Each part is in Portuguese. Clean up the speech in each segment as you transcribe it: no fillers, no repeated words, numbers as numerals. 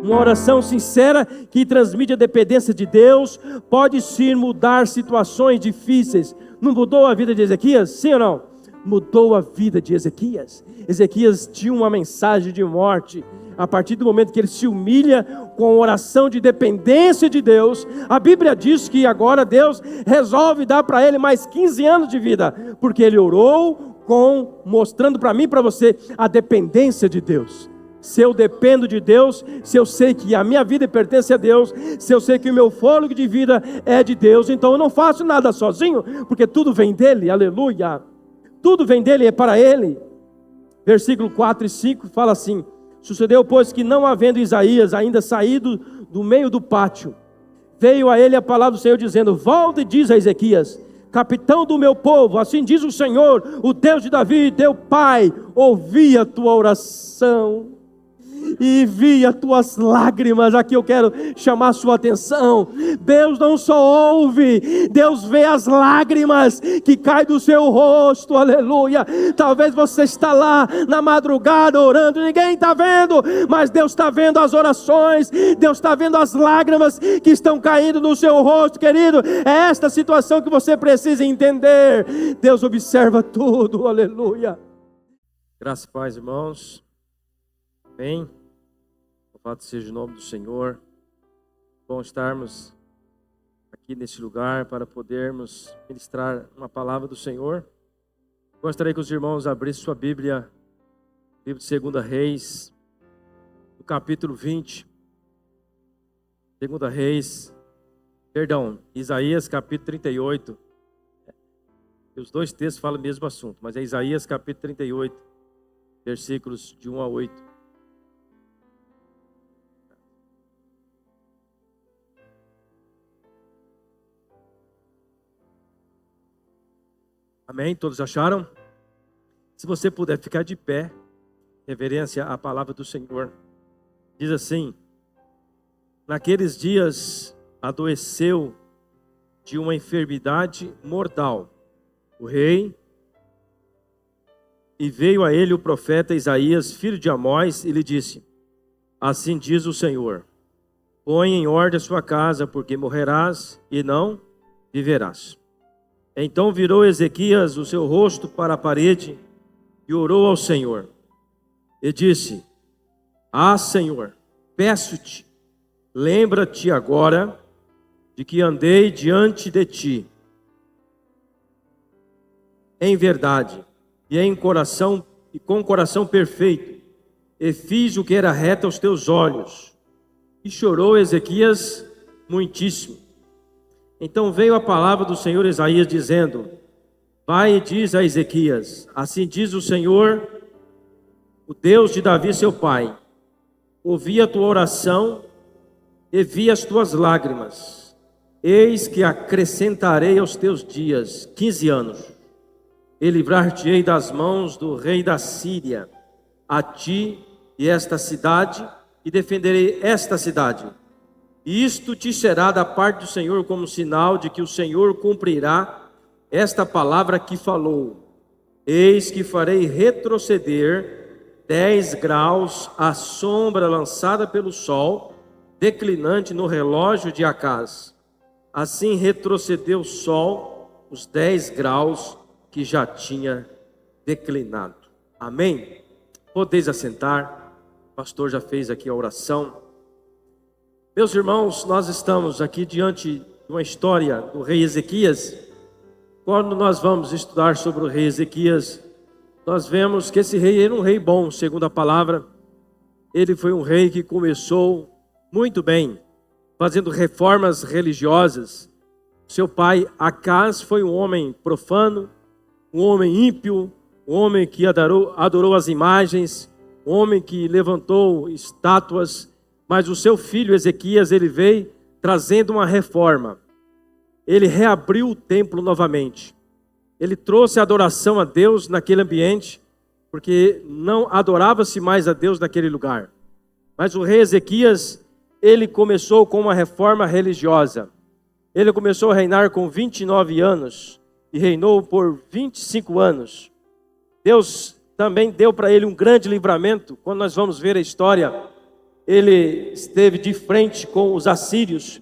Uma oração sincera que transmite a dependência de Deus pode sim mudar situações difíceis. Não mudou a vida de Ezequias? Sim ou não? Mudou a vida de Ezequias. Ezequias tinha uma mensagem de morte. A partir do momento que ele se humilha com a oração de dependência de Deus, a Bíblia diz que agora Deus resolve dar para ele mais 15 anos de vida, porque ele orou mostrando para mim e para você a dependência de Deus. Se eu dependo de Deus, se eu sei que a minha vida pertence a Deus, se eu sei que o meu fôlego de vida é de Deus, então eu não faço nada sozinho, porque tudo vem dele, aleluia. Tudo vem dele, é para ele. Versículo 4 e 5 fala assim: sucedeu, pois, que não havendo Isaías ainda saído do meio do pátio, veio a ele a palavra do Senhor dizendo: volta e diz a Ezequias, capitão do meu povo, assim diz o Senhor, o Deus de Davi, teu pai, ouvi a tua oração e vi as tuas lágrimas. Aqui eu quero chamar a sua atenção. Deus não só ouve, Deus vê as lágrimas que caem do seu rosto, aleluia. Talvez você está lá na madrugada orando, ninguém está vendo, mas Deus está vendo as orações, Deus está vendo as lágrimas que estão caindo no seu rosto, querido. É esta situação que você precisa entender. Deus observa tudo, aleluia. Graças e paz, irmãos. Amém. Louvado seja o nome do Senhor. Bom estarmos aqui nesse lugar para podermos ministrar uma palavra do Senhor. Gostaria que os irmãos abrissem sua Bíblia, livro de 2 Reis, no capítulo 20. 2 Reis, Isaías capítulo 38. Os dois textos falam o mesmo assunto, mas é Isaías capítulo 38, versículos de 1 a 8. Amém? Todos acharam? Se você puder ficar de pé, reverência à palavra do Senhor. Diz assim: naqueles dias adoeceu de uma enfermidade mortal o rei, e veio a ele o profeta Isaías, filho de Amós, e lhe disse: assim diz o Senhor, põe em ordem a sua casa, porque morrerás e não viverás. Então virou Ezequias o seu rosto para a parede e orou ao Senhor. E disse: ah, Senhor, peço-te, lembra-te agora de que andei diante de ti em verdade e com coração perfeito, e fiz o que era reto aos teus olhos. E chorou Ezequias muitíssimo. Então veio a palavra do Senhor a Isaías dizendo: vai e diz a Ezequias, assim diz o Senhor, o Deus de Davi seu pai, ouvi a tua oração e vi as tuas lágrimas. Eis que acrescentarei aos teus dias 15 anos, e livrar-te-ei das mãos do rei da Síria, a ti e esta cidade, e defenderei esta cidade. E isto te será da parte do Senhor como sinal de que o Senhor cumprirá esta palavra que falou. Eis que farei retroceder 10 graus a sombra lançada pelo sol, declinante no relógio de Acaz. Assim retrocedeu o sol os 10 graus que já tinha declinado. Amém? Podeis assentar. O pastor já fez aqui a oração. Meus irmãos, nós estamos aqui diante de uma história do rei Ezequias. Quando nós vamos estudar sobre o rei Ezequias, nós vemos que esse rei era um rei bom, segundo a palavra. Ele foi um rei que começou muito bem, fazendo reformas religiosas. Seu pai Acaz foi um homem profano, um homem ímpio, um homem que adorou as imagens, um homem que levantou estátuas. Mas o seu filho Ezequias, ele veio trazendo uma reforma. Ele reabriu o templo novamente. Ele trouxe a adoração a Deus naquele ambiente, porque não adorava-se mais a Deus naquele lugar. Mas o rei Ezequias, ele começou com uma reforma religiosa. Ele começou a reinar com 29 anos e reinou por 25 anos. Deus também deu para ele um grande livramento. Quando nós vamos ver a história, ele esteve de frente com os assírios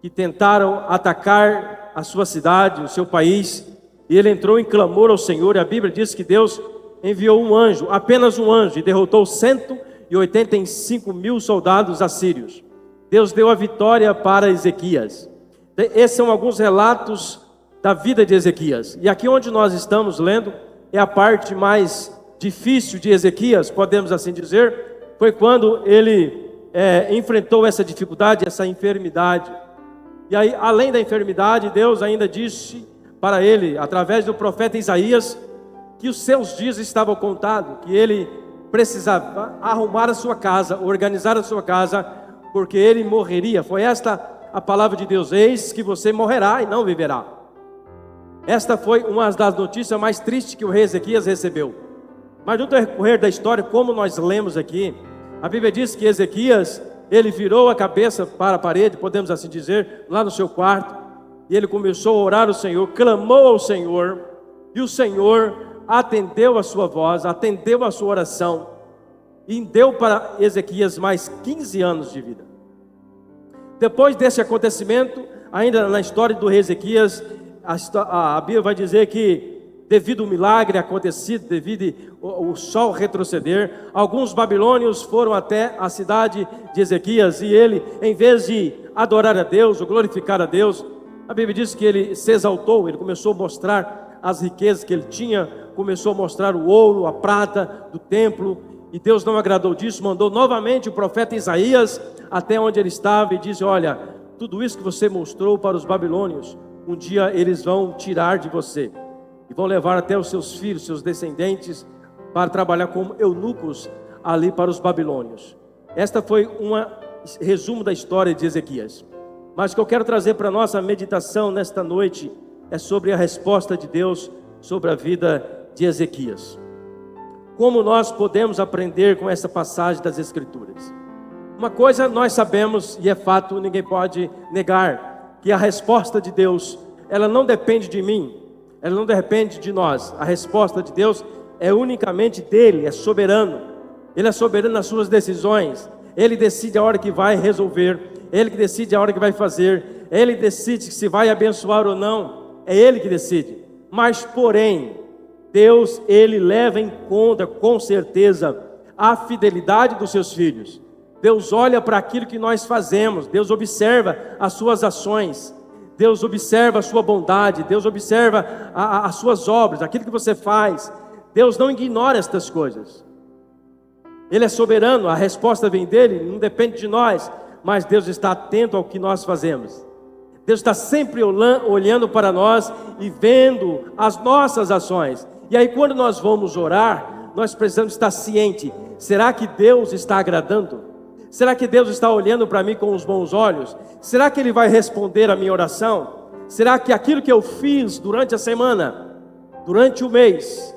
que tentaram atacar a sua cidade, o seu país, e ele entrou em clamor ao Senhor. E a Bíblia diz que Deus enviou um anjo, apenas um anjo, e derrotou 185 mil soldados assírios. Deus deu a vitória para Ezequias. Esses são alguns relatos da vida de Ezequias. E aqui onde nós estamos lendo é a parte mais difícil de Ezequias, podemos assim dizer. Foi quando ele enfrentou essa dificuldade, essa enfermidade. E aí, além da enfermidade, Deus ainda disse para ele, através do profeta Isaías, que os seus dias estavam contados, que ele precisava arrumar a sua casa, organizar a sua casa, porque ele morreria. Foi esta a palavra de Deus: eis que você morrerá e não viverá. Esta foi uma das notícias mais tristes que o rei Ezequias recebeu. Mas no decorrer da história, como nós lemos aqui, a Bíblia diz que Ezequias, ele virou a cabeça para a parede, podemos assim dizer, lá no seu quarto, e ele começou a orar ao Senhor, clamou ao Senhor, e o Senhor atendeu a sua voz, atendeu a sua oração, e deu para Ezequias mais 15 anos de vida. Depois desse acontecimento, ainda na história do rei Ezequias, a Bíblia vai dizer que, devido ao milagre acontecido, devido ao sol retroceder, alguns babilônios foram até a cidade de Ezequias, e ele, em vez de adorar a Deus ou glorificar a Deus, a Bíblia diz que ele se exaltou, ele começou a mostrar as riquezas que ele tinha, começou a mostrar o ouro, a prata do templo, e Deus não agradou disso, mandou novamente o profeta Isaías até onde ele estava e disse: olha, tudo isso que você mostrou para os babilônios, um dia eles vão tirar de você, e vão levar até os seus filhos, seus descendentes, para trabalhar como eunucos ali para os babilônios. Esta foi um resumo da história de Ezequias. Mas o que eu quero trazer para a nossa meditação nesta noite é sobre a resposta de Deus sobre a vida de Ezequias. Como nós podemos aprender com essa passagem das Escrituras? Uma coisa nós sabemos, e é fato, ninguém pode negar, que a resposta de Deus, ela não depende de mim, ela não depende de nós. A resposta de Deus é unicamente dele, é soberano. Ele é soberano nas suas decisões. Ele decide a hora que vai resolver, ele que decide a hora que vai fazer, ele decide se vai abençoar ou não, é ele que decide. Mas porém, Deus, ele leva em conta com certeza a fidelidade dos seus filhos. Deus olha para aquilo que nós fazemos, Deus observa as suas ações, Deus observa a sua bondade, Deus observa as suas obras, aquilo que você faz. Deus não ignora estas coisas. Ele é soberano, a resposta vem dele, não depende de nós, mas Deus está atento ao que nós fazemos. Deus está sempre olhando para nós e vendo as nossas ações. E aí, quando nós vamos orar, nós precisamos estar ciente: será que Deus está agradando? Será que Deus está olhando para mim com os bons olhos? Será que Ele vai responder a minha oração? Será que aquilo que eu fiz durante a semana, durante o mês,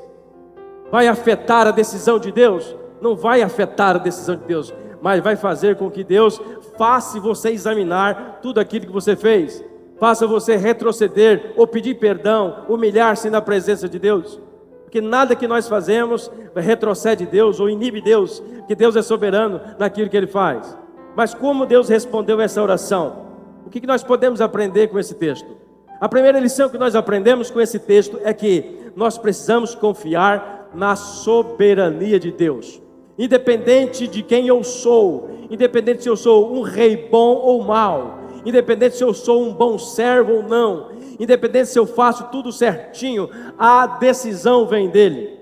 vai afetar a decisão de Deus? Não vai afetar a decisão de Deus, mas vai fazer com que Deus faça você examinar tudo aquilo que você fez, faça você retroceder, ou pedir perdão, humilhar-se na presença de Deus. Porque nada que nós fazemos retrocede Deus ou inibe Deus, porque Deus é soberano naquilo que Ele faz. Mas como Deus respondeu essa oração? O que nós podemos aprender com esse texto? A primeira lição que nós aprendemos com esse texto é que nós precisamos confiar na soberania de Deus. Independente de quem eu sou, independente se eu sou um rei bom ou mau, independente se eu sou um bom servo ou não, independente se eu faço tudo certinho, a decisão vem dele,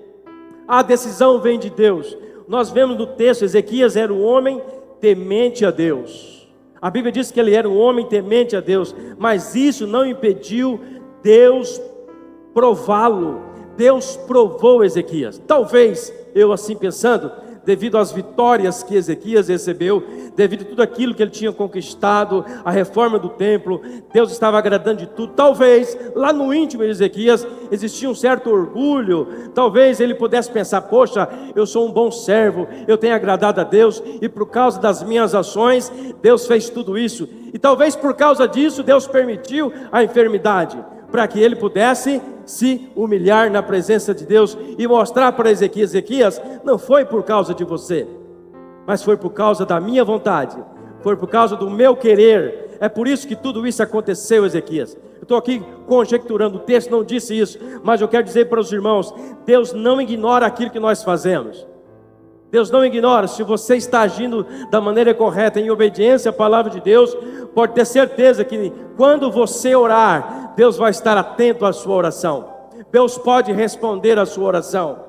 a decisão vem de Deus. Nós vemos no texto, Ezequias era um homem temente a Deus. A Bíblia diz que ele era um homem temente a Deus, mas isso não impediu Deus prová-lo. Deus provou Ezequias. Talvez, eu assim pensando, devido às vitórias que Ezequias recebeu, devido a tudo aquilo que ele tinha conquistado, a reforma do templo, Deus estava agradando de tudo. Talvez, lá no íntimo de Ezequias, existia um certo orgulho. Talvez ele pudesse pensar: poxa, eu sou um bom servo, eu tenho agradado a Deus, e por causa das minhas ações, Deus fez tudo isso. E talvez por causa disso, Deus permitiu a enfermidade, para que ele pudesse se humilhar na presença de Deus e mostrar para Ezequias: Ezequias, não foi por causa de você, mas foi por causa da minha vontade, foi por causa do meu querer. É por isso que tudo isso aconteceu, Ezequias. Eu estou aqui conjecturando, o texto não disse isso, mas eu quero dizer para os irmãos: Deus não ignora aquilo que nós fazemos. Deus não ignora. Se você está agindo da maneira correta, em obediência à palavra de Deus, pode ter certeza que quando você orar, Deus vai estar atento à sua oração. Deus pode responder à sua oração.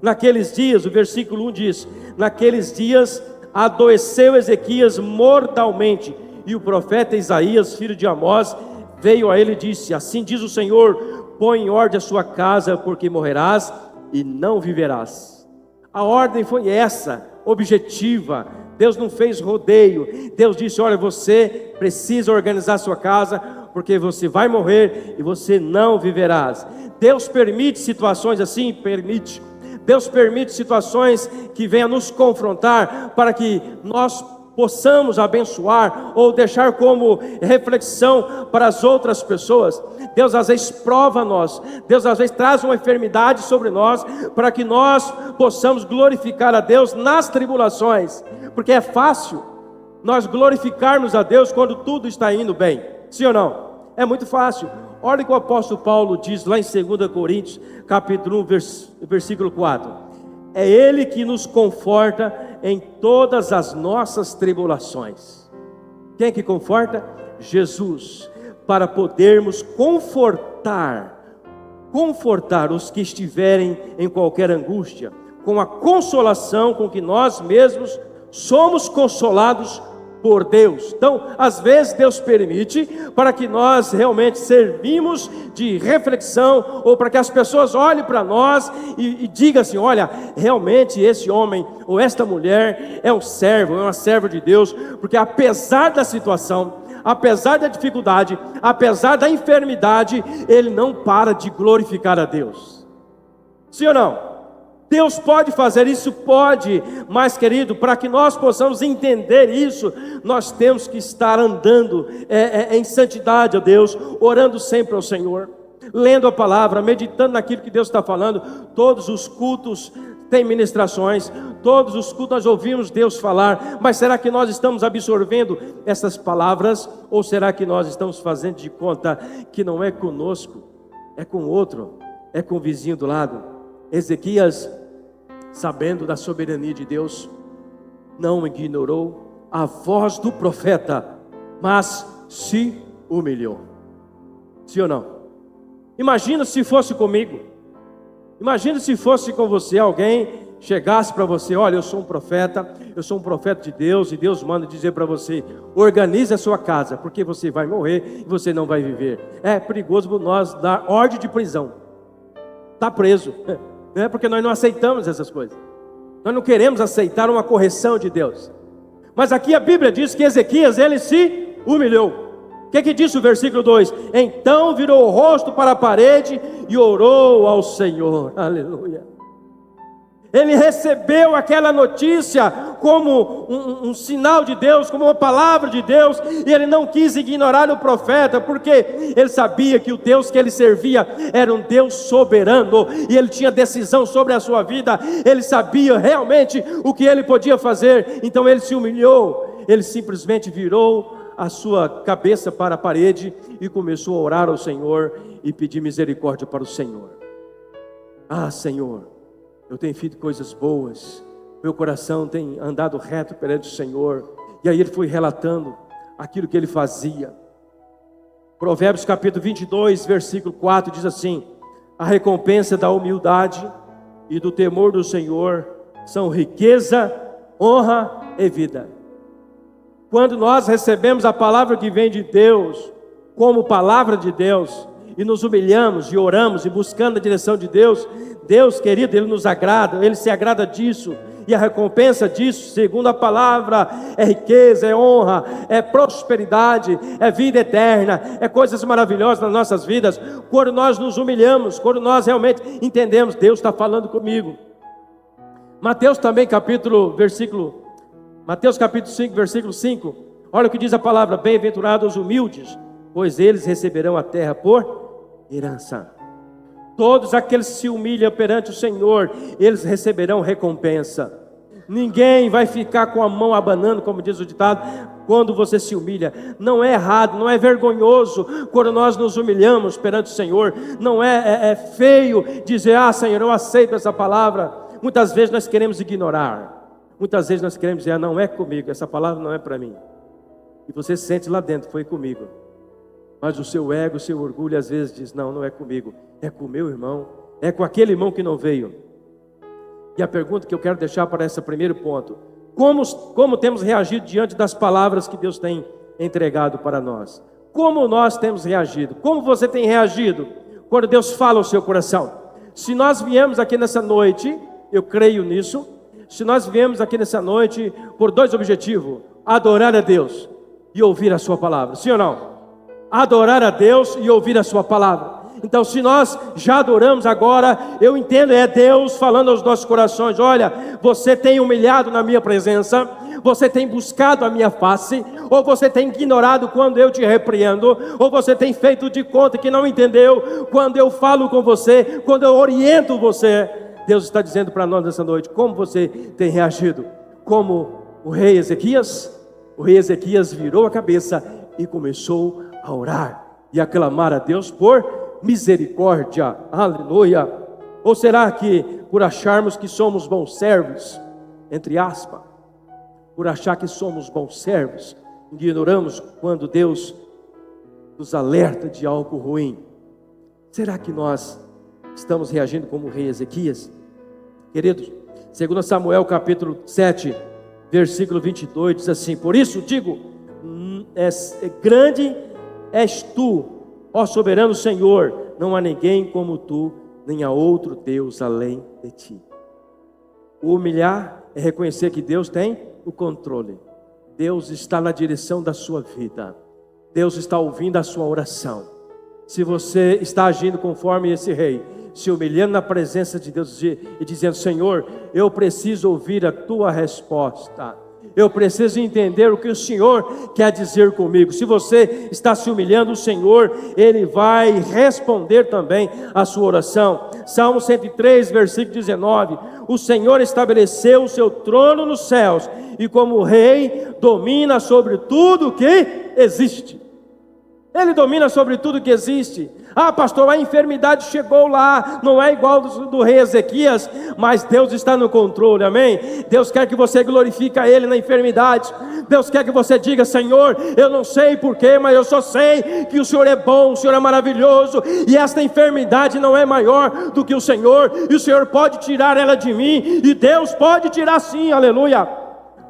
Naqueles dias, o versículo 1 diz: naqueles dias adoeceu Ezequias mortalmente, e o profeta Isaías, filho de Amós, veio a ele e disse: assim diz o Senhor, põe em ordem a sua casa, porque morrerás e não viverás. A ordem foi essa, objetiva. Deus não fez rodeio. Deus disse: olha, você precisa organizar a sua casa, porque você vai morrer e você não viverás. Deus permite situações assim? Permite. Deus permite situações que venham nos confrontar, para que nós possamos abençoar, ou deixar como reflexão para as outras pessoas. Deus às vezes prova nós, Deus às vezes traz uma enfermidade sobre nós, para que nós possamos glorificar a Deus nas tribulações, porque é fácil nós glorificarmos a Deus quando tudo está indo bem, sim ou não? É muito fácil. Olha o que o apóstolo Paulo diz lá em 2 Coríntios, capítulo 1, versículo 4. É Ele que nos conforta em todas as nossas tribulações. Quem é que conforta? Jesus, para podermos confortar os que estiverem em qualquer angústia, com a consolação com que nós mesmos somos consolados por Deus. Então, às vezes Deus permite para que nós realmente servimos de reflexão, ou para que as pessoas olhem para nós e digam assim: olha, realmente esse homem ou esta mulher é um servo, é uma serva de Deus, porque apesar da situação, apesar da dificuldade, apesar da enfermidade, ele não para de glorificar a Deus. Sim ou não? Deus pode fazer isso? Pode, mas querido, para que nós possamos entender isso, nós temos que estar andando em santidade a Deus, orando sempre ao Senhor, lendo a palavra, meditando naquilo que Deus está falando. Todos os cultos têm ministrações, todos os cultos nós ouvimos Deus falar, mas será que nós estamos absorvendo essas palavras, ou será que nós estamos fazendo de conta que não é conosco, é com outro, é com o vizinho do lado? Ezequias, sabendo da soberania de Deus, não ignorou a voz do profeta, mas se humilhou. Sim ou não? Imagina se fosse comigo, imagina se fosse com você, alguém chegasse para você: olha, eu sou um profeta de Deus, e Deus manda dizer para você: organize a sua casa, porque você vai morrer e você não vai viver. É perigoso nós dar ordem de prisão, está preso, né? Porque nós não aceitamos essas coisas, nós não queremos aceitar uma correção de Deus. Mas aqui a Bíblia diz que Ezequias, ele se humilhou. O que diz o versículo 2? Então virou o rosto para a parede e orou ao Senhor. Aleluia. Ele recebeu aquela notícia como um sinal de Deus, como uma palavra de Deus, e ele não quis ignorar o profeta, porque ele sabia que o Deus que ele servia era um Deus soberano, e ele tinha decisão sobre a sua vida, ele sabia realmente o que ele podia fazer. Então ele se humilhou, ele simplesmente virou a sua cabeça para a parede e começou a orar ao Senhor e pedir misericórdia para o Senhor. Ah, Senhor, eu tenho feito coisas boas, meu coração tem andado reto perante o Senhor. E aí ele foi relatando aquilo que ele fazia. Provérbios capítulo 22, versículo 4 diz assim: a recompensa da humildade e do temor do Senhor são riqueza, honra e vida. Quando nós recebemos a palavra que vem de Deus, como palavra de Deus, e nos humilhamos e oramos e buscando a direção de Deus, Deus, querido, Ele nos agrada, Ele se agrada disso. E a recompensa disso, segundo a palavra, é riqueza, é honra, é prosperidade, é vida eterna, é coisas maravilhosas nas nossas vidas. Quando nós nos humilhamos, quando nós realmente entendemos, Deus está falando comigo. Mateus também, Mateus capítulo 5, versículo 5. Olha o que diz a palavra: bem-aventurados os humildes, pois eles receberão a terra por herança. Todos aqueles que se humilham perante o Senhor, eles receberão recompensa. Ninguém vai ficar com a mão abanando, como diz o ditado, quando você se humilha. Não é errado, não é vergonhoso quando nós nos humilhamos perante o Senhor. Não é feio dizer, Senhor, eu aceito essa palavra. Muitas vezes nós queremos ignorar. Muitas vezes nós queremos dizer, não é comigo, essa palavra não é para mim. E você sente lá dentro, foi comigo. Mas o seu ego, o seu orgulho às vezes diz, não é comigo, é com o meu irmão, é com aquele irmão que não veio. E a pergunta que eu quero deixar para esse primeiro ponto: como temos reagido diante das palavras que Deus tem entregado para nós? Como nós temos reagido? Como você tem reagido quando Deus fala ao seu coração? Se nós viemos aqui nessa noite, eu creio nisso, se nós viemos aqui nessa noite por dois objetivos: adorar a Deus e ouvir a sua palavra, sim ou não? Adorar a Deus e ouvir a sua palavra. Então, se nós já adoramos agora, eu entendo, é Deus falando aos nossos corações: olha, você tem humilhado na minha presença, você tem buscado a minha face, ou você tem ignorado quando eu te repreendo, ou você tem feito de conta que não entendeu quando eu falo com você, quando eu oriento você. Deus está dizendo para nós nessa noite: como você tem reagido? Como o rei Ezequias? O rei Ezequias virou a cabeça e começou a orar e a clamar a Deus por misericórdia, aleluia. Ou será que por acharmos que somos bons servos, entre aspas, por achar que somos bons servos, ignoramos quando Deus nos alerta de algo ruim? Será que nós estamos reagindo como o rei Ezequias? Queridos, 2 Samuel capítulo 7, versículo 22, diz assim: por isso digo, grande és tu, ó soberano Senhor, não há ninguém como tu, nem há outro Deus além de ti. O humilhar é reconhecer que Deus tem o controle. Deus está na direção da sua vida. Deus está ouvindo a sua oração. Se você está agindo conforme esse rei, se humilhando na presença de Deus e dizendo: Senhor, eu preciso ouvir a tua resposta, eu preciso entender o que o Senhor quer dizer comigo. Se você está se humilhando, o Senhor, Ele vai responder também a sua oração. Salmo 103, versículo 19: o Senhor estabeleceu o seu trono nos céus, e como rei domina sobre tudo que existe. Ele domina sobre tudo que existe. Pastor, a enfermidade chegou lá, não é igual do rei Ezequias, mas Deus está no controle, amém? Deus quer que você glorifique a Ele na enfermidade. Deus quer que você diga: Senhor, eu não sei porquê, mas eu só sei que o Senhor é bom, o Senhor é maravilhoso, e esta enfermidade não é maior do que o Senhor, e o Senhor pode tirar ela de mim, e Deus pode tirar sim, aleluia.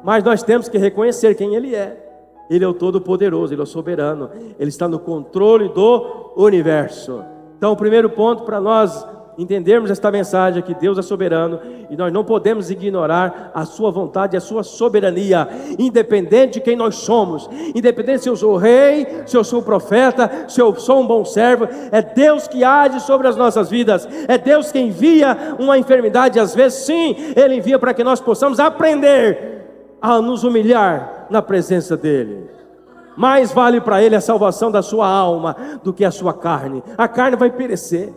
Mas nós temos que reconhecer quem Ele é. Ele é o Todo-Poderoso, Ele é o Soberano, Ele está no controle do universo. Então, o primeiro ponto para nós entendermos esta mensagem é que Deus é soberano, e nós não podemos ignorar a sua vontade e a sua soberania, independente de quem nós somos, independente se eu sou rei, se eu sou profeta, se eu sou um bom servo. É Deus que age sobre as nossas vidas, é Deus que envia uma enfermidade, às vezes sim, Ele envia para que nós possamos aprender a nos humilhar na presença dEle. Mais vale para Ele a salvação da sua alma do que a sua carne. A carne vai perecer,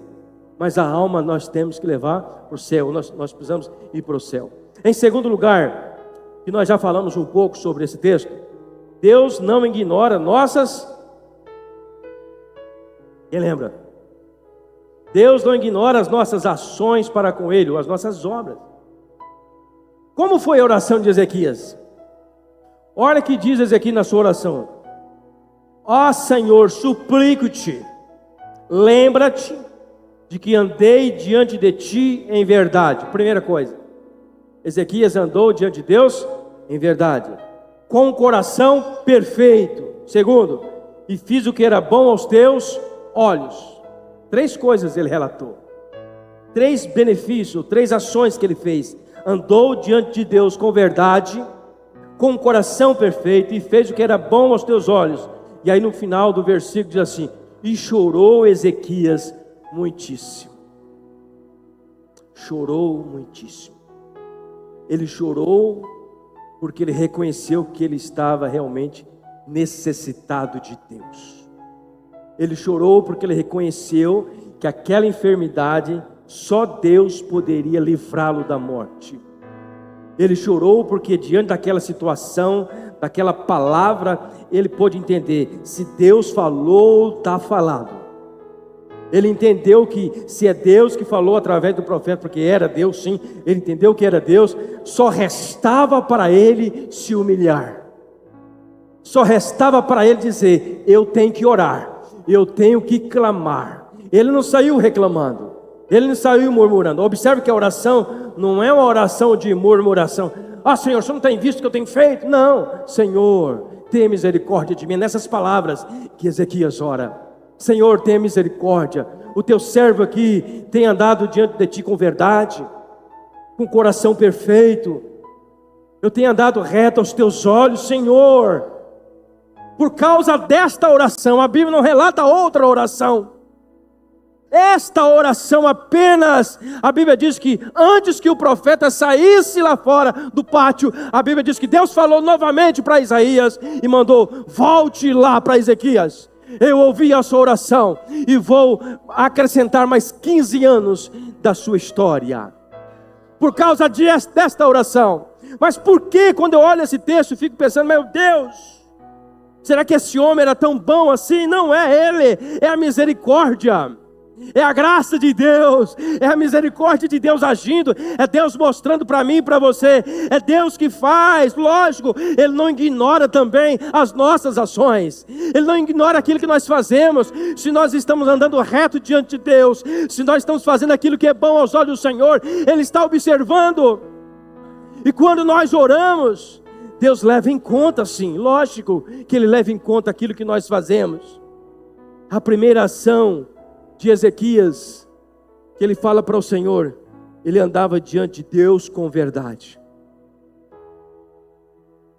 mas a alma nós temos que levar para o céu. Nós precisamos ir para o céu. Em segundo lugar, que nós já falamos um pouco sobre esse texto, Deus não ignora nossas... Quem lembra? Deus não ignora as nossas ações para com Ele, ou as nossas obras. Como foi a oração de Ezequias? Olha o que diz Ezequias na sua oração: ó Senhor, suplico-te, lembra-te de que andei diante de ti em verdade. Primeira coisa, Ezequias andou diante de Deus em verdade, com o coração perfeito. Segundo, e fiz o que era bom aos teus olhos. Três coisas ele relatou, três benefícios, três ações que ele fez. Andou diante de Deus com verdade, com o coração perfeito, e fez o que era bom aos teus olhos. E aí no final do versículo diz assim: e chorou Ezequias muitíssimo. Chorou muitíssimo. Ele chorou porque ele reconheceu que ele estava realmente necessitado de Deus. Ele chorou porque ele reconheceu que aquela enfermidade só Deus poderia livrá-lo da morte. Ele chorou porque diante daquela situação, daquela palavra, ele pôde entender, se Deus falou, está falado. Ele entendeu que se é Deus que falou através do profeta, porque era Deus sim, ele entendeu que era Deus, só restava para ele se humilhar. Só restava para ele dizer, eu tenho que orar, eu tenho que clamar. Ele não saiu reclamando, ele não saiu murmurando. Observe que a oração não é uma oração de murmuração. Ah, Senhor, você não tem visto o que eu tenho feito? Não, Senhor, tenha misericórdia de mim. Nessas palavras que Ezequias ora, Senhor, tenha misericórdia, o teu servo aqui tem andado diante de ti com verdade, com coração perfeito, eu tenho andado reto aos teus olhos, Senhor. Por causa desta oração, a Bíblia não relata outra oração, esta oração apenas, a Bíblia diz que antes que o profeta saísse lá fora do pátio, a Bíblia diz que Deus falou novamente para Isaías e mandou, volte lá para Ezequias. Eu ouvi a sua oração e vou acrescentar mais 15 anos da sua história, por causa desta oração. Mas por que quando eu olho esse texto, eu fico pensando, meu Deus, será que esse homem era tão bom assim? Não é ele, é a misericórdia, é a graça de Deus, é a misericórdia de Deus agindo, é Deus mostrando para mim e para você, é Deus que faz. Lógico, Ele não ignora também as nossas ações, Ele não ignora aquilo que nós fazemos. Se nós estamos andando reto diante de Deus, se nós estamos fazendo aquilo que é bom aos olhos do Senhor, Ele está observando. E quando nós oramos, Deus leva em conta, sim, lógico que Ele leva em conta aquilo que nós fazemos. A primeira ação de Ezequias, que ele fala para o Senhor, ele andava diante de Deus com verdade.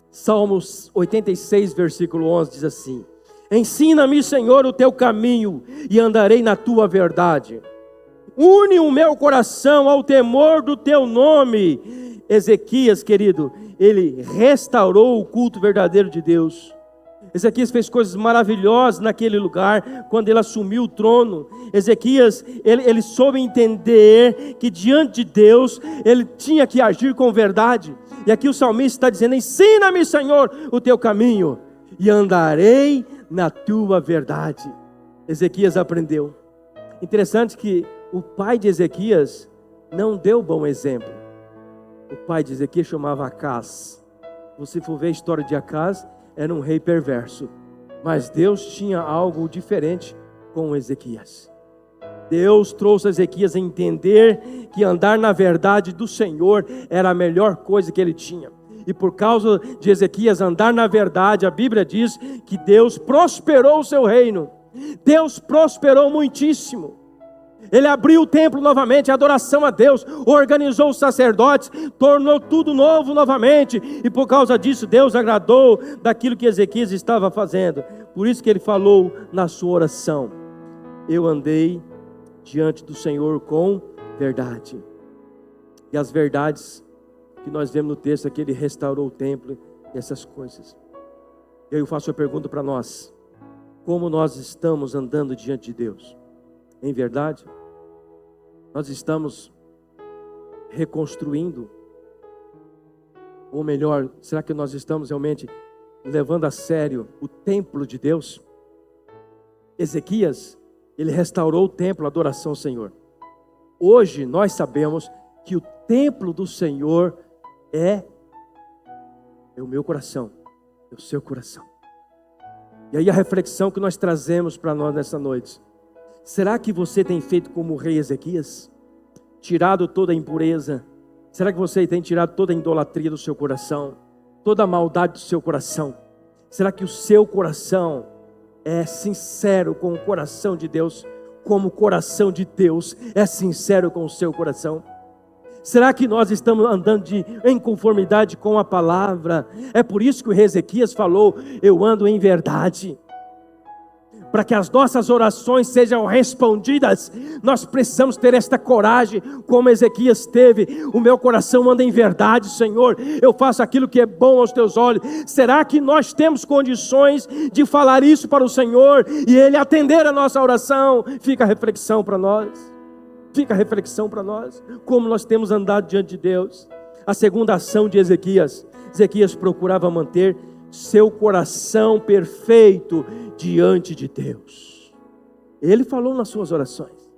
Salmos 86, versículo 11 diz assim, ensina-me, Senhor, o teu caminho e andarei na tua verdade. Une o meu coração ao temor do teu nome. Ezequias, querido, ele restaurou o culto verdadeiro de Deus. Ezequias fez coisas maravilhosas naquele lugar, quando ele assumiu o trono. Ezequias, ele soube entender que diante de Deus, ele tinha que agir com verdade. E aqui o salmista está dizendo, ensina-me, Senhor, o teu caminho, e andarei na tua verdade. Ezequias aprendeu. Interessante que o pai de Ezequias não deu bom exemplo. O pai de Ezequias chamava Acás. Se você for ver a história de Acás, era um rei perverso, mas Deus tinha algo diferente com Ezequias. Deus trouxe Ezequias a entender que andar na verdade do Senhor era a melhor coisa que ele tinha. E por causa de Ezequias andar na verdade, a Bíblia diz que Deus prosperou o seu reino. Deus prosperou muitíssimo. Ele abriu o templo novamente, a adoração a Deus, organizou os sacerdotes, tornou tudo novo novamente, e por causa disso Deus agradou daquilo que Ezequias estava fazendo. Por isso que ele falou na sua oração, eu andei diante do Senhor com verdade. E as verdades que nós vemos no texto é que ele restaurou o templo e essas coisas. Eu faço a pergunta para nós, como nós estamos andando diante de Deus? Em verdade, nós estamos reconstruindo, ou melhor, será que nós estamos realmente levando a sério o templo de Deus? Ezequias, ele restaurou o templo, a adoração ao Senhor. Hoje nós sabemos que o templo do Senhor é o meu coração, é o seu coração. E aí a reflexão que nós trazemos para nós nessa noite, será que você tem feito como o rei Ezequias? Tirado toda a impureza? Será que você tem tirado toda a idolatria do seu coração? Toda a maldade do seu coração? Será que o seu coração é sincero com o coração de Deus? Como o coração de Deus é sincero com o seu coração? Será que nós estamos andando em conformidade com a palavra? É por isso que o rei Ezequias falou, eu ando em verdade. Para que as nossas orações sejam respondidas, nós precisamos ter esta coragem, como Ezequias teve. O meu coração anda em verdade, Senhor, eu faço aquilo que é bom aos teus olhos. Será que nós temos condições de falar isso para o Senhor e Ele atender a nossa oração? Fica a reflexão para nós. Fica a reflexão para nós, como nós temos andado diante de Deus. A segunda ação de Ezequias: Ezequias procurava manter seu coração perfeito diante de Deus. Ele falou nas suas orações,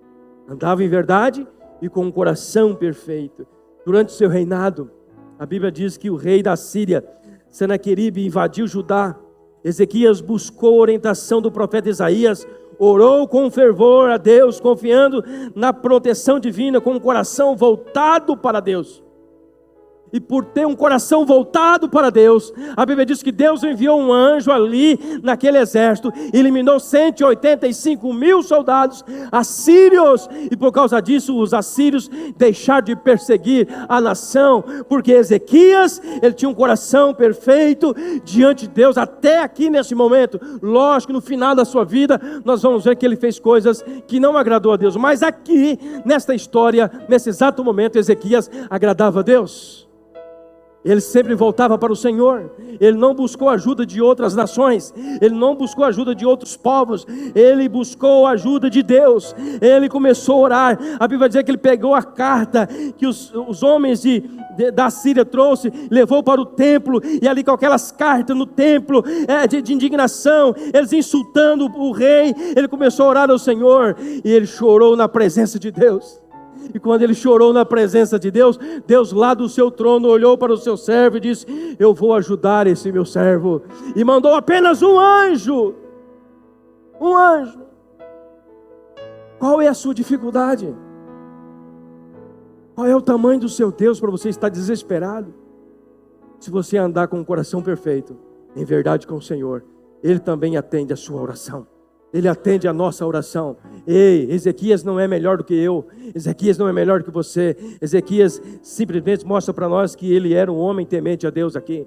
andava em verdade e com um coração perfeito. Durante o seu reinado, a Bíblia diz que o rei da Síria, Senaqueribe, invadiu Judá. Ezequias buscou a orientação do profeta Isaías, orou com fervor a Deus, confiando na proteção divina, com o coração voltado para Deus. E por ter um coração voltado para Deus, a Bíblia diz que Deus enviou um anjo ali naquele exército, eliminou 185.000 soldados assírios, e por causa disso os assírios deixaram de perseguir a nação, porque Ezequias, ele tinha um coração perfeito diante de Deus, até aqui nesse momento. Lógico, no final da sua vida, nós vamos ver que ele fez coisas que não agradou a Deus, mas aqui, nesta história, nesse exato momento, Ezequias agradava a Deus. Ele sempre voltava para o Senhor. Ele não buscou ajuda de outras nações. Ele não buscou ajuda de outros povos. Ele buscou a ajuda de Deus. Ele começou a orar. A Bíblia vai dizer que ele pegou a carta que os homens da Síria trouxe, levou para o templo, e ali com aquelas cartas no templo, de indignação, eles insultando o rei, ele começou a orar ao Senhor, e ele chorou na presença de Deus. E quando ele chorou na presença de Deus, Deus lá do seu trono olhou para o seu servo e disse: eu vou ajudar esse meu servo. E mandou apenas um anjo. Um anjo. Qual é a sua dificuldade? Qual é o tamanho do seu Deus para você estar desesperado? Se você andar com o coração perfeito, em verdade com o Senhor, Ele também atende a sua oração. Ele atende a nossa oração. Ei, Ezequias não é melhor do que eu. Ezequias não é melhor do que você. Ezequias simplesmente mostra para nós que ele era um homem temente a Deus aqui.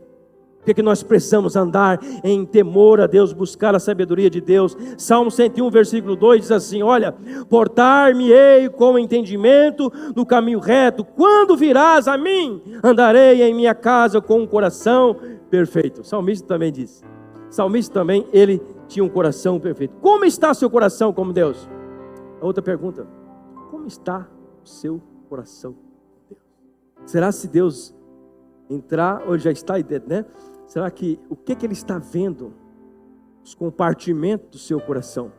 Por que nós precisamos andar em temor a Deus, buscar a sabedoria de Deus? Salmo 101, versículo 2 diz assim: olha, portar-me-ei com entendimento no caminho reto. Quando virás a mim, andarei em minha casa com um coração perfeito. O salmista também diz. O salmista também, ele tinha um coração perfeito. Como está seu coração como Deus? A outra pergunta: como está o seu coração com Deus? Será se Deus entrar, ou já está aí dentro, né? Será que, o que Ele está vendo? Os compartimentos do seu coração.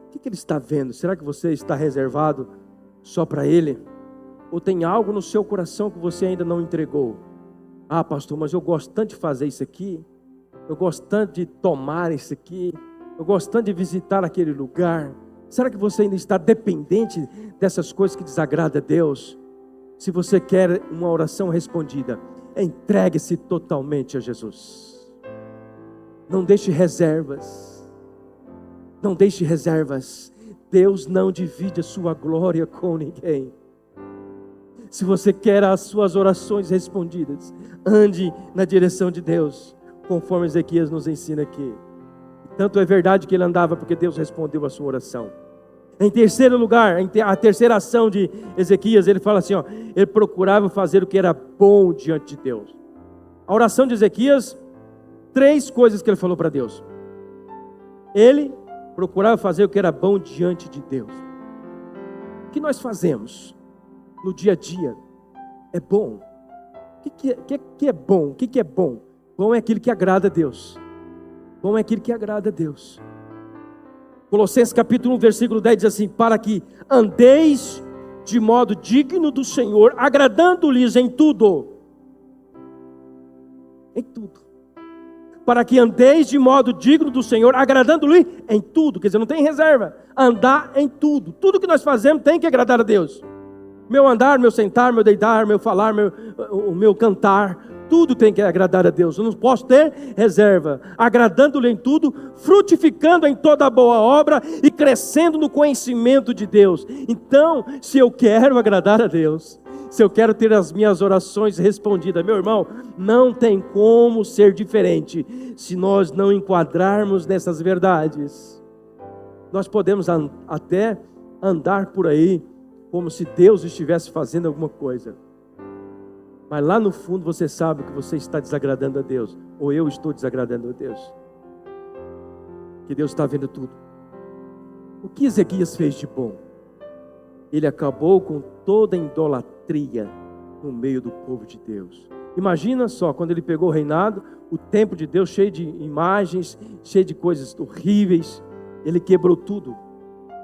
O que Ele está vendo? Será que você está reservado só para Ele? Ou tem algo no seu coração que você ainda não entregou? Ah, pastor, mas eu gosto tanto de fazer isso aqui. Eu gosto tanto de tomar isso aqui. Eu gosto tanto de visitar aquele lugar. Será que você ainda está dependente dessas coisas que desagradam a Deus? Se você quer uma oração respondida, entregue-se totalmente a Jesus. Não deixe reservas. Não deixe reservas. Deus não divide a sua glória com ninguém. Se você quer as suas orações respondidas, ande na direção de Deus, conforme Ezequias nos ensina aqui. Tanto é verdade que ele andava porque Deus respondeu a sua oração. Em terceiro lugar, a terceira ação de Ezequias, ele fala assim, ele procurava fazer o que era bom diante de Deus. A oração de Ezequias, 3 coisas que ele falou para Deus. Ele procurava fazer o que era bom diante de Deus. O que nós fazemos no dia a dia é bom? O que é bom? O que é bom? Bom é aquilo que agrada a Deus. Bom é aquilo que agrada a Deus. Colossenses capítulo 1, versículo 10 diz assim: para que andeis de modo digno do Senhor, agradando-lhes em tudo. Em tudo. Para que andeis de modo digno do Senhor, agradando-lhe em tudo. Quer dizer, não tem reserva. Andar em tudo. Tudo que nós fazemos tem que agradar a Deus. Meu andar, meu sentar, meu deitar, meu falar, o meu cantar, tudo tem que agradar a Deus. Eu não posso ter reserva. Agradando-lhe em tudo, frutificando em toda boa obra e crescendo no conhecimento de Deus. Então, se eu quero agradar a Deus, se eu quero ter as minhas orações respondidas, meu irmão, não tem como ser diferente se nós não enquadrarmos nessas verdades. Nós podemos até andar por aí como se Deus estivesse fazendo alguma coisa, mas lá no fundo você sabe que você está desagradando a Deus, ou eu estou desagradando a Deus, que Deus está vendo tudo. O que Ezequias fez de bom? Ele acabou com toda a idolatria no meio do povo de Deus. Imagina só, quando ele pegou o reinado, o templo de Deus cheio de imagens, cheio de coisas horríveis, ele quebrou tudo,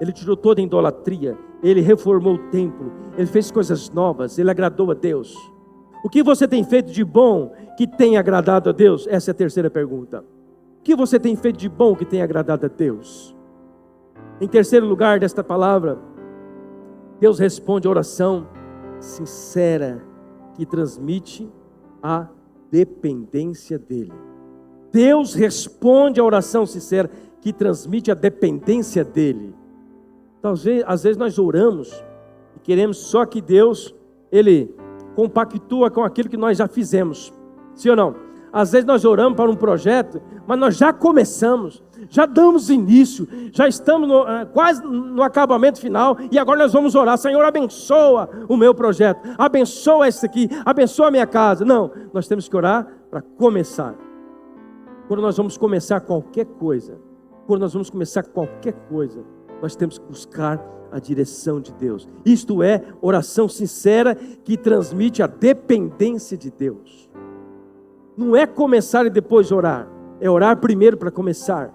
ele tirou toda a idolatria, ele reformou o templo, ele fez coisas novas, ele agradou a Deus. O que você tem feito de bom que tem agradado a Deus? Essa é a terceira pergunta. O que você tem feito de bom que tem agradado a Deus? Em terceiro lugar desta palavra, Deus responde a oração sincera que transmite a dependência dele. Deus responde a oração sincera que transmite a dependência dele. Talvez, às vezes nós oramos e queremos só que Deus, ele compactua com aquilo que nós já fizemos. Sim ou não? Às vezes nós oramos para um projeto, mas nós já começamos, já damos início, já estamos quase no acabamento final, e agora nós vamos orar: Senhor, abençoa o meu projeto, abençoa esse aqui, abençoa a minha casa. Não, nós temos que orar para começar. Quando nós vamos começar qualquer coisa, nós temos que buscar a direção de Deus. Isto é oração sincera que transmite a dependência de Deus. Não é começar e depois orar, é orar primeiro para começar.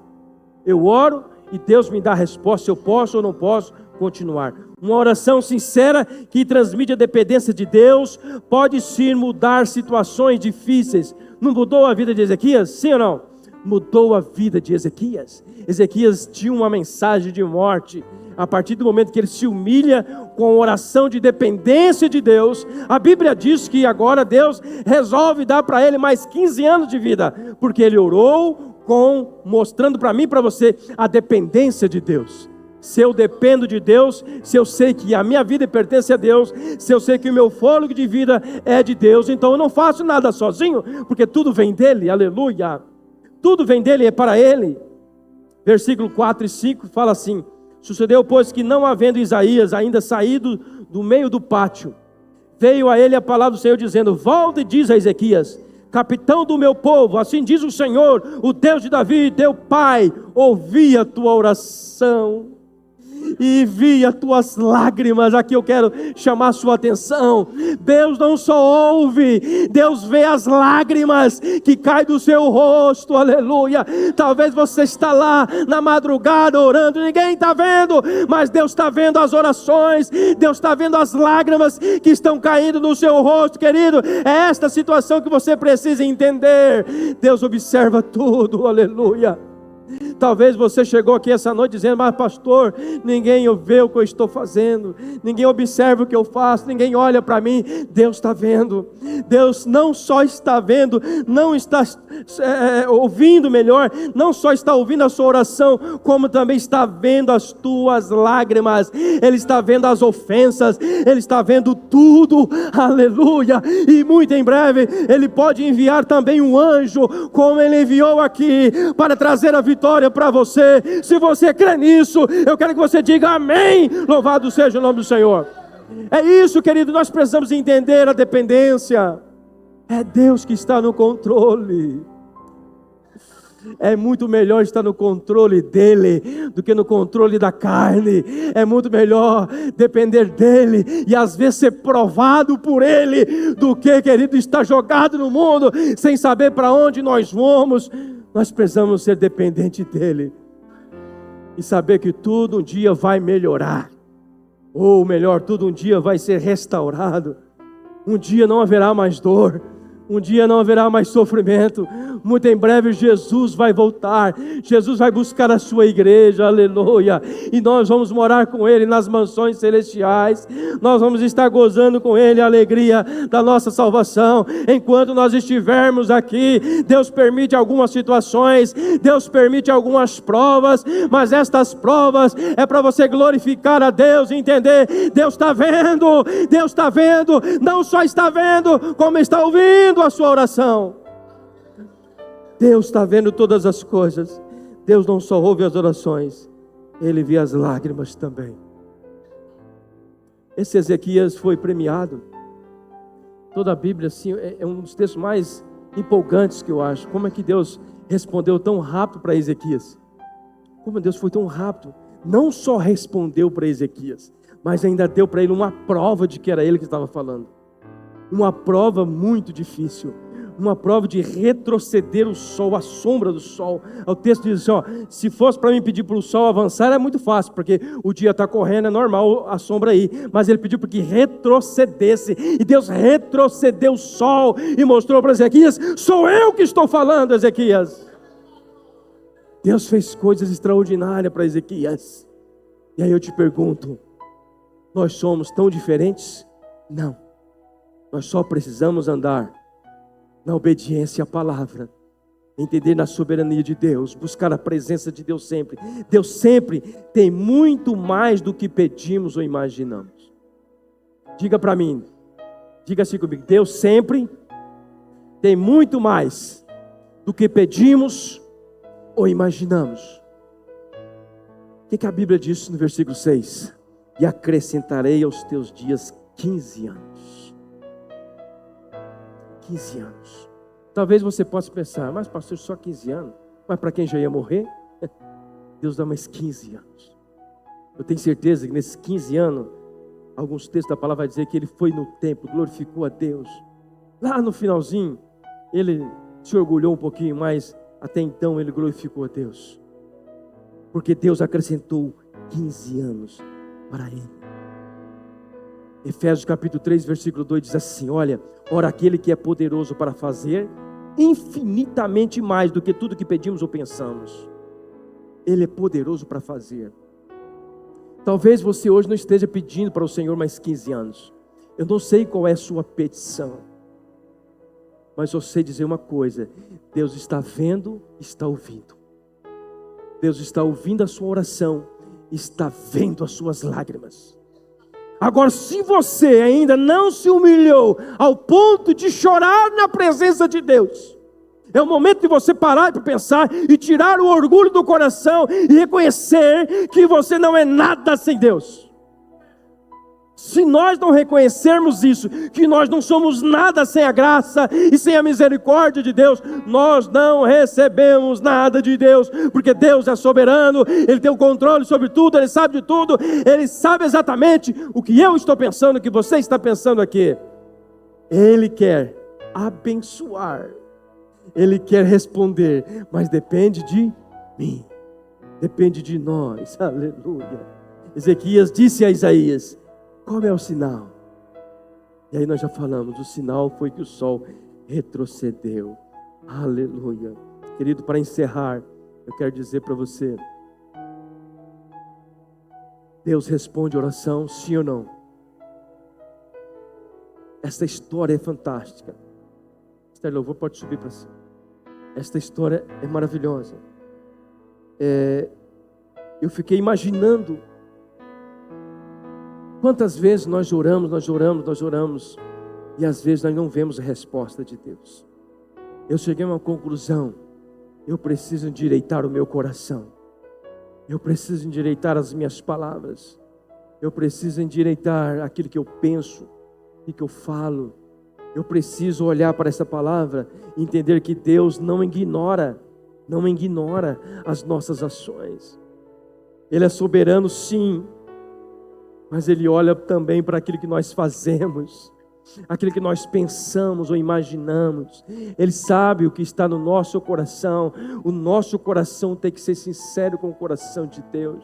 Eu oro e Deus me dá a resposta se eu posso ou não posso continuar. Uma oração sincera que transmite a dependência de Deus pode sim mudar situações difíceis. Não mudou a vida de Ezequias? Sim ou não? Mudou a vida de Ezequias. Ezequias tinha uma mensagem de morte. A partir do momento que ele se humilha com oração de dependência de Deus, a Bíblia diz que agora Deus resolve dar para ele mais 15 anos de vida, porque ele orou mostrando para mim e para você a dependência de Deus. Se eu dependo de Deus, se eu sei que a minha vida pertence a Deus, se eu sei que o meu fôlego de vida é de Deus, então eu não faço nada sozinho, porque tudo vem dele, aleluia. Tudo vem dele, é para ele. Versículo 4 e 5 fala assim: sucedeu, pois, que não havendo Isaías ainda saído do meio do pátio, veio a ele a palavra do Senhor dizendo: volta e diz a Ezequias, capitão do meu povo, assim diz o Senhor, o Deus de Davi, teu pai, ouvi a tua oração e vi as tuas lágrimas. Aqui eu quero chamar a sua atenção. Deus não só ouve, Deus vê as lágrimas que caem do seu rosto, aleluia. Talvez você está lá na madrugada orando, ninguém está vendo, mas Deus está vendo as orações, Deus está vendo as lágrimas que estão caindo no seu rosto, querido. É esta situação que você precisa entender. Deus observa tudo, aleluia. Talvez você chegou aqui essa noite dizendo: mas pastor, ninguém vê o que eu estou fazendo, ninguém observa o que eu faço, ninguém olha para mim. Deus está vendo. Deus não só está vendo, não está ouvindo, melhor, não só está ouvindo a sua oração, como também está vendo as tuas lágrimas. Ele está vendo as ofensas, Ele está vendo tudo, aleluia. E muito em breve Ele pode enviar também um anjo, como Ele enviou aqui, para trazer a vitória para você. Se você crê nisso, eu quero que você diga amém. Louvado seja o nome do Senhor. É isso, querido, nós precisamos entender a dependência. É Deus que está no controle. É muito melhor estar no controle dele do que no controle da carne. É muito melhor depender dele e às vezes ser provado por ele do que, querido, estar jogado no mundo sem saber para onde nós vamos. Nós precisamos ser dependentes dele e saber que tudo um dia vai melhorar, ou melhor, tudo um dia vai ser restaurado. Um dia não haverá mais dor, um dia não haverá mais sofrimento. Muito em breve Jesus vai voltar, Jesus vai buscar a sua igreja, aleluia, e nós vamos morar com Ele nas mansões celestiais. Nós vamos estar gozando com Ele a alegria da nossa salvação. Enquanto nós estivermos aqui, Deus permite algumas situações, Deus permite algumas provas, mas estas provas é para você glorificar a Deus e entender: Deus está vendo, não só está vendo, como está ouvindo a sua oração. Deus está vendo todas as coisas. Deus não só ouve as orações, Ele vê as lágrimas também. Esse Ezequias foi premiado. Toda a Bíblia assim, é um dos textos mais empolgantes que eu acho. Como é que Deus respondeu tão rápido para Ezequias? Como Deus foi tão rápido. Não só respondeu para Ezequias, mas ainda deu para ele uma prova de que era ele que estava falando. uma prova muito difícil, uma prova de retroceder o sol, a sombra do sol. O texto diz assim, ó, se fosse para mim pedir para o sol avançar, é muito fácil, porque o dia está correndo, é normal a sombra aí, mas ele pediu para que retrocedesse, e Deus retrocedeu o sol, e mostrou para Ezequias, sou eu que estou falando, Ezequias. Deus fez coisas extraordinárias para Ezequias, e aí eu te pergunto, nós somos tão diferentes? Não, nós só precisamos andar na obediência à palavra, entender na soberania de Deus, buscar a presença de Deus sempre. Deus sempre tem muito mais do que pedimos ou imaginamos. Diga para mim, diga assim comigo, Deus sempre tem muito mais do que pedimos ou imaginamos. O que a Bíblia diz no versículo 6? E acrescentarei aos teus dias 15 anos. 15 anos. Talvez você possa pensar, mas pastor, só 15 anos? Mas para quem já ia morrer? Deus dá mais 15 anos. Eu tenho certeza que nesses 15 anos, alguns textos da palavra vai dizer que ele foi no templo, glorificou a Deus. Lá no finalzinho, ele se orgulhou um pouquinho, mas até então ele glorificou a Deus. Porque Deus acrescentou 15 anos para ele. Efésios capítulo 3, versículo 2 diz assim, olha, ora aquele que é poderoso para fazer infinitamente mais do que tudo que pedimos ou pensamos. Ele é poderoso para fazer. Talvez você hoje não esteja pedindo para o Senhor mais 15 anos. Eu não sei qual é a sua petição, mas eu sei dizer uma coisa, Deus está vendo, está ouvindo. Deus está ouvindo a sua oração, está vendo as suas lágrimas. Agora, se você ainda não se humilhou ao ponto de chorar na presença de Deus, é o momento de você parar para pensar e tirar o orgulho do coração e reconhecer que você não é nada sem Deus. Se nós não reconhecermos isso, que nós não somos nada sem a graça e sem a misericórdia de Deus, nós não recebemos nada de Deus, porque Deus é soberano, Ele tem o controle sobre tudo, Ele sabe de tudo, Ele sabe exatamente o que eu estou pensando, o que você está pensando aqui. Ele quer abençoar, Ele quer responder, mas depende de mim, depende de nós, aleluia. Ezequias disse a Isaías, qual é o sinal? E aí nós já falamos, o sinal foi que o sol retrocedeu. Aleluia. Querido, para encerrar, eu quero dizer para você, Deus responde oração, sim ou não? Esta história é fantástica. Esther Louvor pode subir para cima. Esta história é maravilhosa. Eu fiquei imaginando quantas vezes nós oramos, e às vezes nós não vemos a resposta de Deus. Eu cheguei a uma conclusão, eu preciso endireitar o meu coração, eu preciso endireitar as minhas palavras, eu preciso endireitar aquilo que eu penso e que eu falo. Eu preciso olhar para essa palavra e entender que Deus não ignora as nossas ações. Ele é soberano, sim, mas Ele olha também para aquilo que nós fazemos, aquilo que nós pensamos ou imaginamos. Ele sabe o que está no nosso coração. O nosso coração tem que ser sincero com o coração de Deus,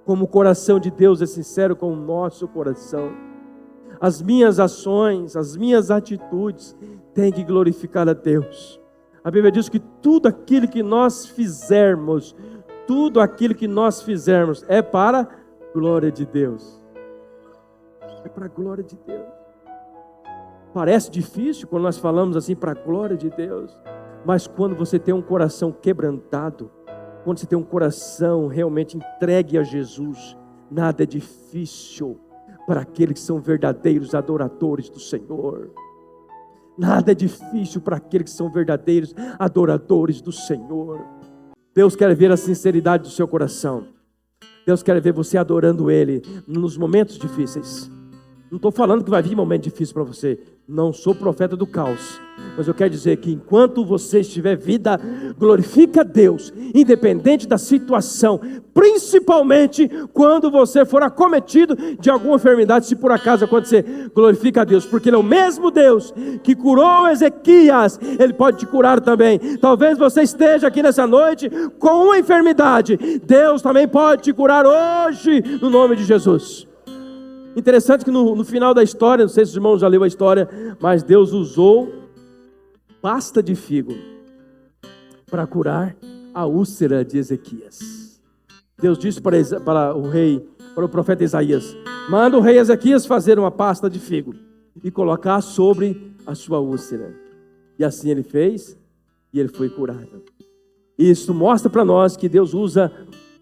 como o coração de Deus é sincero com o nosso coração. As minhas ações, as minhas atitudes têm que glorificar a Deus. A Bíblia diz que tudo aquilo que nós fizermos é para a glória de Deus. É para a glória de Deus. Parece difícil quando nós falamos assim, para a glória de Deus. Mas quando você tem um coração quebrantado, quando você tem um coração realmente entregue a Jesus, nada é difícil para aqueles que são verdadeiros adoradores do Senhor. Nada é difícil para aqueles que são verdadeiros adoradores do Senhor. Deus quer ver a sinceridade do seu coração. Deus quer ver você adorando Ele nos momentos difíceis. Não estou falando que vai vir momento difícil para você. Não sou profeta do caos, mas eu quero dizer que enquanto você estiver vida, glorifica a Deus, independente da situação, principalmente quando você for acometido de alguma enfermidade, se por acaso acontecer, glorifica a Deus, porque Ele é o mesmo Deus que curou Ezequias, Ele pode te curar também. Talvez você esteja aqui nessa noite com uma enfermidade, Deus também pode te curar hoje, no nome de Jesus. Interessante que no final da história, não sei se os irmãos já leram a história, mas Deus usou pasta de figo para curar a úlcera de Ezequias. Deus disse para o profeta Isaías: manda o rei Ezequias fazer uma pasta de figo e colocar sobre a sua úlcera. E assim ele fez, e ele foi curado. Isso mostra para nós que Deus usa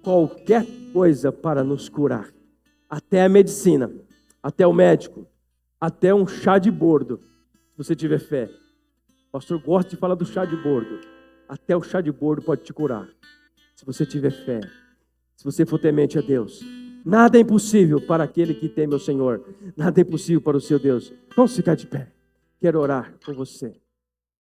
qualquer coisa para nos curar. Até a medicina, até o médico, até um chá de bordo, se você tiver fé. O pastor gosta de falar do chá de bordo. Até o chá de bordo pode te curar, se você tiver fé, se você for temente a Deus. Nada é impossível para aquele que teme ao Senhor. Nada é impossível para o seu Deus. Vamos ficar de pé. Quero orar com você.